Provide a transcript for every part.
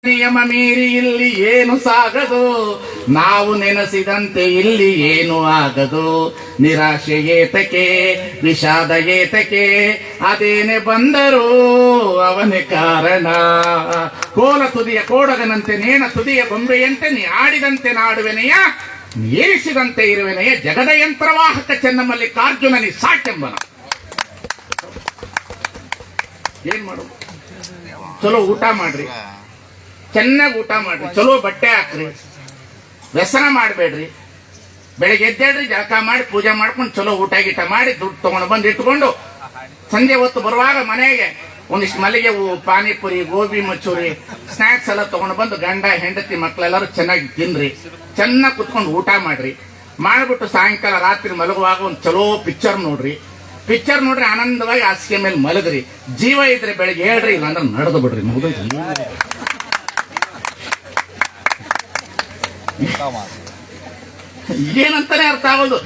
ನಿಯಮ ಮೀರಿ ಇಲ್ಲಿ ಏನು ಸಾಗದು, ನಾವು ನೆನೆಸಿದಂತೆ ಇಲ್ಲಿ ಏನು ಆಗದು. ನಿರಾಶೆ ಏತಕೆ, ವಿಷಾದ ಏತಕೆ, ಅದೇನೆ ಬಂದರೂ ಅವನೇ ಕಾರಣ. ಕೋಲ ತುದಿಯ ಕೋಡಗನಂತೆ ನೇಣ ತುದಿಯ ಗೊಂಬೆಯಂತೆ ನೀ ಆಡಿದಂತೆ ನಾಡುವೆನೆಯ, ಏರಿಸಿದಂತೆ ಇರುವೆನೆಯ. ಜಗದ ಯಂತ್ರವಾಹಕ ಚೆನ್ನಮಲ್ಲಿಕಾರ್ಜುನನಿ ಸಾಕೆಂಬನ. ಏನ್ ಮಾಡೋದು? ಚಲೋ ಊಟ ಮಾಡ್ರಿ, ಚೆನ್ನಾಗಿ ಊಟ ಮಾಡ್ರಿ, ಚಲೋ ಬಟ್ಟೆ ಹಾಕ್ರಿ, ವ್ಯಸನ ಮಾಡಬೇಡ್ರಿ. ಬೆಳಗ್ಗೆ ಎದ್ದೇಳ್ರಿ, ಜಳಕ ಮಾಡಿ ಪೂಜೆ ಮಾಡ್ಕೊಂಡು ಚಲೋ ಊಟ ಗೀಟ ಮಾಡಿ ದುಡ್ಡು ತಗೊಂಡು ಬಂದು ಇಟ್ಕೊಂಡು ಸಂಜೆ ಹೊತ್ತು ಬರುವಾಗ ಮನೆಗೆ ಒಂದಿಷ್ಟು ಮಲ್ಲಿಗೆ ಹೂವು, ಪಾನಿಪುರಿ, ಗೋಬಿ ಮಂಚೂರಿ, ಸ್ನಾಕ್ಸ್ ಎಲ್ಲ ತಗೊಂಡು ಬಂದು ಗಂಡ ಹೆಂಡತಿ ಮಕ್ಕಳೆಲ್ಲರೂ ಚೆನ್ನಾಗಿ ತಿನ್ರಿ, ಚೆನ್ನಾಗಿ ಕುತ್ಕೊಂಡು ಊಟ ಮಾಡ್ರಿ. ಮಾಡ್ಬಿಟ್ಟು ಸಾಯಂಕಾಲ ರಾತ್ರಿ ಮಲಗುವಾಗ ಒಂದು ಚಲೋ ಪಿಕ್ಚರ್ ನೋಡ್ರಿ. ಪಿಕ್ಚರ್ ನೋಡ್ರಿ, ಆನಂದವಾಗಿ ಹಾಸಿಗೆ ಮೇಲೆ ಮಲಗ್ರಿ. ಜೀವ ಇದ್ರೆ ಬೆಳಗ್ಗೆ ಹೇಳ್ರಿ, ಇಲ್ಲಾಂದ್ರೆ ನಡೆದು ಬಿಡ್ರಿ. ಏನಂತಾನೆ ಅರ್ಥ ಆಗೋದು.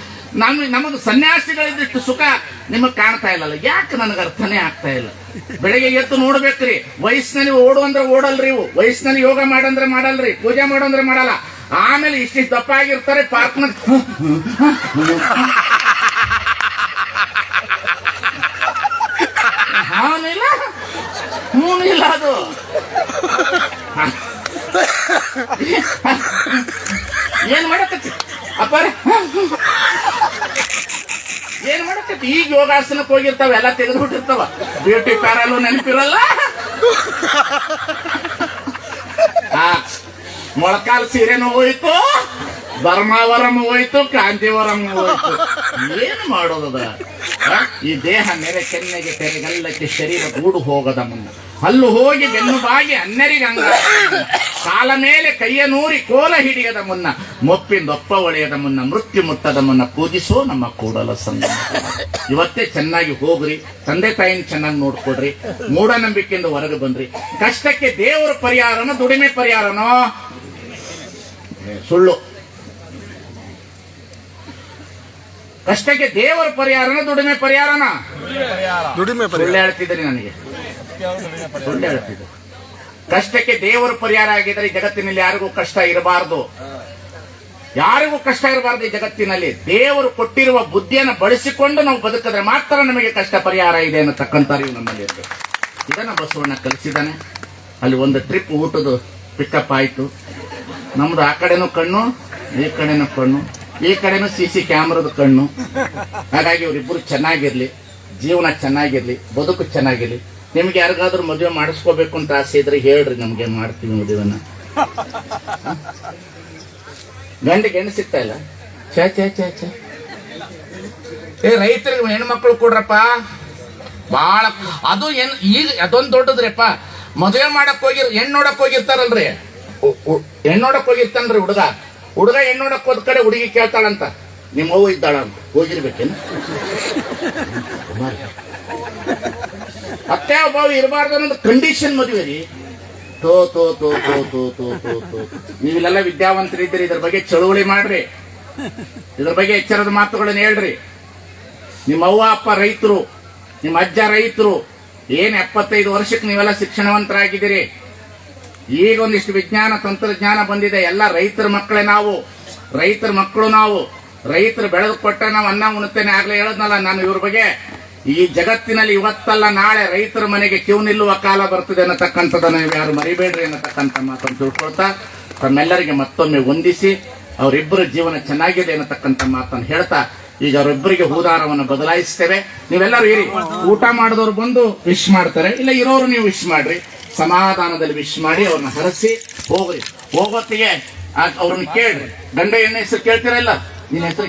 ನಮಗೆ ಸನ್ಯಾಸಿಗಳಿದ್ದಷ್ಟು ಸುಖ ನಿಮಗ್ ಕಾಣ್ತಾ ಇಲ್ಲಲ್ಲ, ಯಾಕೆ ನನಗೆ ಅರ್ಥನೇ ಆಗ್ತಾ ಇಲ್ಲ. ಬೆಳಗ್ಗೆ ಎದ್ದು ನೋಡ್ಬೇಕ್ರಿ, ವಯಸ್ಸಿನಲ್ಲಿ ಓಡು ಅಂದ್ರೆ ಓಡಲ್ರಿ, ಇವು ವಯಸ್ಸಿನಲ್ಲಿ ಯೋಗ ಮಾಡಂದ್ರೆ ಮಾಡಲ್ರಿ, ಪೂಜೆ ಮಾಡಂದ್ರೆ ಮಾಡಲ್ಲ. ಆಮೇಲೆ ಇಷ್ಟಿಷ್ಟು ದಪ್ಪ ಆಗಿರ್ತಾರೆ, ಪಾರ್ಕ್ನ ಹಾನಿಲ್ಲ ಹೂನಿಲ್ಲ. ಅದು ಏನ್ ಮಾಡಕತ್ತಿ ಅಪ್ಪ, ಏನ್ ಮಾಡಕತ್ತಿ? ಈಗ ಯೋಗಾಸನಕ್ಕೆ ಹೋಗಿರ್ತಾವ, ಎಲ್ಲ ತೆಗೆದ್ಬಿಟ್ಟಿರ್ತಾವ, ಬ್ಯೂಟಿ ಪ್ಯಾರಲು ನೆನಪಿರಲ್ಲ. ಮೊಳಕಾಲ್ ಸೀರೆನೂ ಹೋಯ್ತು, ಬರ್ಮಾವರಂ ಹೋಯ್ತು, ಕಾಂತಿವರಂ ಹೋಯ್ತು. ಏನ್ ಮಾಡೋದದ? ಈ ದೇಹ ನೆರೆ ಕೆನ್ನೆಗೆ ತೆರೆಗಲ್ಲಕ್ಕೆ ಶರೀರ ಗೂಡು ಹೋಗದ ಮುನ್ನ, ಹಲ್ಲು ಹೋಗಿ ಬೆನ್ನು ಬಾಗಿ ಅನ್ನರಿಗೆ ಅಂಗ, ಕಾಲ ಮೇಲೆ ಕೈಯ ನೂರಿ ಕೋಲ ಹಿಡಿಯದ ಮುನ್ನ, ಮೊಪ್ಪಿಂದೊಪ್ಪ ಒಳೆಯದ ಮುನ್ನ, ಮೃತ್ಯು ಮುಟ್ಟದ ಮುನ್ನ ಪೂಜಿಸೋ ನಮ್ಮ ಕೂಡಲ ಸಂಗಮ. ಇವತ್ತೇ ಚೆನ್ನಾಗಿ ಹೋಗ್ರಿ, ತಂದೆ ತಾಯಿನ ಚೆನ್ನಾಗಿ ನೋಡ್ಕೊಡ್ರಿ, ಮೂಢನಂಬಿಕೆಯಿಂದ ಹೊರಗೆ ಬಂದ್ರಿ. ಕಷ್ಟಕ್ಕೆ ದೇವರ ಪರಿಹಾರನೋ ದುಡಿಮೆ ಪರಿಹಾರನೋ? ಸುಳ್ಳು. ಕಷ್ಟಕ್ಕೆ ದೇವರ ಪರಿಹಾರನ ದುಡಿಮೆ ಪರಿಹಾರನ? ಸುಳ್ಳು ಹೇಳ್ತಿದ್ರಿ, ನನಗೆ ಸುಳ್ಳು ಹೇಳ್ತಿದ್ದೆ. ಕಷ್ಟಕ್ಕೆ ದೇವರ ಪರಿಹಾರ ಆಗಿದ್ರೆ ಈ ಜಗತ್ತಿನಲ್ಲಿ ಯಾರಿಗೂ ಕಷ್ಟ ಇರಬಾರ್ದು, ಯಾರಿಗೂ ಕಷ್ಟ ಇರಬಾರ್ದು. ಈ ಜಗತ್ತಿನಲ್ಲಿ ದೇವರು ಕೊಟ್ಟಿರುವ ಬುದ್ಧಿಯನ್ನು ಬಳಸಿಕೊಂಡು ನಾವು ಬದುಕಿದ್ರೆ ಮಾತ್ರ ನಮಗೆ ಕಷ್ಟ ಪರಿಹಾರ ಇದೆ ಅನ್ನತಕ್ಕಂಥ ಅರಿವು ನಮ್ಮಲ್ಲಿ ಇರಬೇಕು. ಇದನ್ನ ಬಸವಣ್ಣ ಕಲಿಸಿದಾನೆ. ಅಲ್ಲಿ ಒಂದು ಟ್ರಿಪ್ ಊಟದ ಪಿಕಪ್ ಆಯ್ತು. ನಮ್ದು ಆ ಕಡೆನೂ ಕಣ್ಣು, ಈ ಕಡೆನೂ ಕಣ್ಣು, ಈ ಕಡೆನೂ CC ಕ್ಯಾಮ್ರಾದ ಕಣ್ಣು. ಹಾಗಾಗಿ ಇವರಿಬ್ಬರು ಚೆನ್ನಾಗಿರ್ಲಿ, ಜೀವನ ಚೆನ್ನಾಗಿರ್ಲಿ, ಬದುಕು ಚೆನ್ನಾಗಿರ್ಲಿ. ನಿಮ್ಗೆ ಯಾರಿಗಾದ್ರೂ ಮದುವೆ ಮಾಡಿಸ್ಕೋಬೇಕು ಅಂತ ಆಸೆ ಇದ್ರೆ ಹೇಳ್ರಿ, ನಮ್ಗೆ ಮಾಡ್ತೀವಿ ಮದುವೆನ. ಗಂಡಿಗೆ ಹೆಣ್ಣು ಸಿಗ್ತಾ ಇಲ್ಲ. ಛೇ ಛೇ ಛೇ ಛೇ. ರೈತರಿಗೆ ಹೆಣ್ಮಕ್ಳು ಕೊಡ್ರಪ್ಪ, ಬಾಳ. ಅದು ಈಗ ಅದೊಂದು ದೊಡ್ಡದ್ರಪ್ಪ. ಮದುವೆ ಮಾಡಕ್ ಹೆಣ್ಣು ನೋಡಕ್ ಹೋಗಿರ್ತಾರಲ್ರಿ, ಹೆಣ್ಣು ನೋಡಕ್ ಹೋಗಿರ್ತಾನ್ರಿ ಹುಡುಗ ಹೆಣ್ಣು ನೋಡಕ್ ಹೋದ ಕಡೆ ಹುಡುಗಿ ಕೇಳ್ತಾಳಂತ, ನಿಮ್ಮ ಅವ್ವ ಇದ್ದಾಳ ಅಂತ. ಹೋಗಿರ್ಬೇಕೇನು? ಅತ್ತೆ ಒಬ್ಬ ಇರಬಾರ್ದು ಅನ್ನೋದು ಕಂಡೀಷನ್ ಮದುವೆ ರೀ. ತೋ ತೋ ತೋ ತೋ ತೋ ತೋ ತೋ ತೋ. ನೀವಿಲ್ಲೆಲ್ಲ ವಿದ್ಯಾವಂತರಿದ್ದೀರಿ, ಇದ್ರ ಬಗ್ಗೆ ಚಳುವಳಿ ಮಾಡ್ರಿ, ಇದ್ರ ಬಗ್ಗೆ ಎಚ್ಚರದ ಮಾತುಗಳನ್ನ ಹೇಳ್ರಿ. ನಿಮ್ಮ ಅವ್ವ ಅಪ್ಪ ರೈತರು, ನಿಮ್ಮ ಅಜ್ಜ ರೈತರು. ಏನ್ 75 ವರ್ಷಕ್ಕೆ ನೀವೆಲ್ಲ ಶಿಕ್ಷಣವಂತರಾಗಿದ್ದೀರಿ. ಈಗ ಒಂದಿಷ್ಟು ವಿಜ್ಞಾನ ತಂತ್ರಜ್ಞಾನ ಬಂದಿದೆ. ಎಲ್ಲ ರೈತರ ಮಕ್ಕಳೇ ನಾವು, ರೈತರ ಮಕ್ಕಳು ನಾವು. ರೈತರು ಬೆಳೆದು ಕೊಟ್ಟ ನಾವು ಅನ್ನ ಉಣ್ಣುತ್ತೇನೆ. ಆಗ್ಲೇ ಹೇಳದ್ನಲ್ಲ ನಾನು ಇವ್ರ ಬಗ್ಗೆ. ಈ ಜಗತ್ತಿನಲ್ಲಿ ಇವತ್ತಲ್ಲ ನಾಳೆ ರೈತರ ಮನೆಗೆ ಕ್ಯೂ ನಿಲ್ಲುವ ಕಾಲ ಬರ್ತದೆ ಅನ್ನತಕ್ಕಂಥದ್ದನ್ನ ನೀವು ಯಾರು ಮರಿಬೇಡ್ರಿ ಅನ್ನತಕ್ಕಂಥ ಮಾತನ್ನು ತಿಳ್ಕೊಳ್ತಾ ತಮ್ಮೆಲ್ಲರಿಗೆ ಮತ್ತೊಮ್ಮೆ ವಂದಿಸಿ ಅವರಿಬ್ಬರ ಜೀವನ ಚೆನ್ನಾಗಿದೆ ಅನ್ನತಕ್ಕಂಥ ಮಾತನ್ನು ಹೇಳ್ತಾ ಈಗ ಅವರಿಬ್ಬರಿಗೆ ಹೂದಾರವನ್ನು ಬದಲಾಯಿಸ್ತೇವೆ. ನೀವೆಲ್ಲರೂ ಇರಿ. ಊಟ ಮಾಡಿದವರು ಬಂದು ವಿಶ್ ಮಾಡ್ತಾರೆ, ಇಲ್ಲ ಇರೋರು ನೀವು ವಿಶ್ ಮಾಡ್ರಿ. ಸಮಾಧಾನದಲ್ಲಿ ವಿಶ್ ಮಾಡಿ ಅವ್ರನ್ನ ಹರಸಿ ಹೋಗ್ರಿ. ಹೋಗೋತ್ತಿಗೆ ಅವ್ರನ್ನ ಕೇಳ್ರಿ. ಗಂಡ ಹೆಣ್ಣು ಹೆಸರು ಕೇಳ್ತೀರಲ್ಲ, ನಿನ್ನ ಹೆಸರು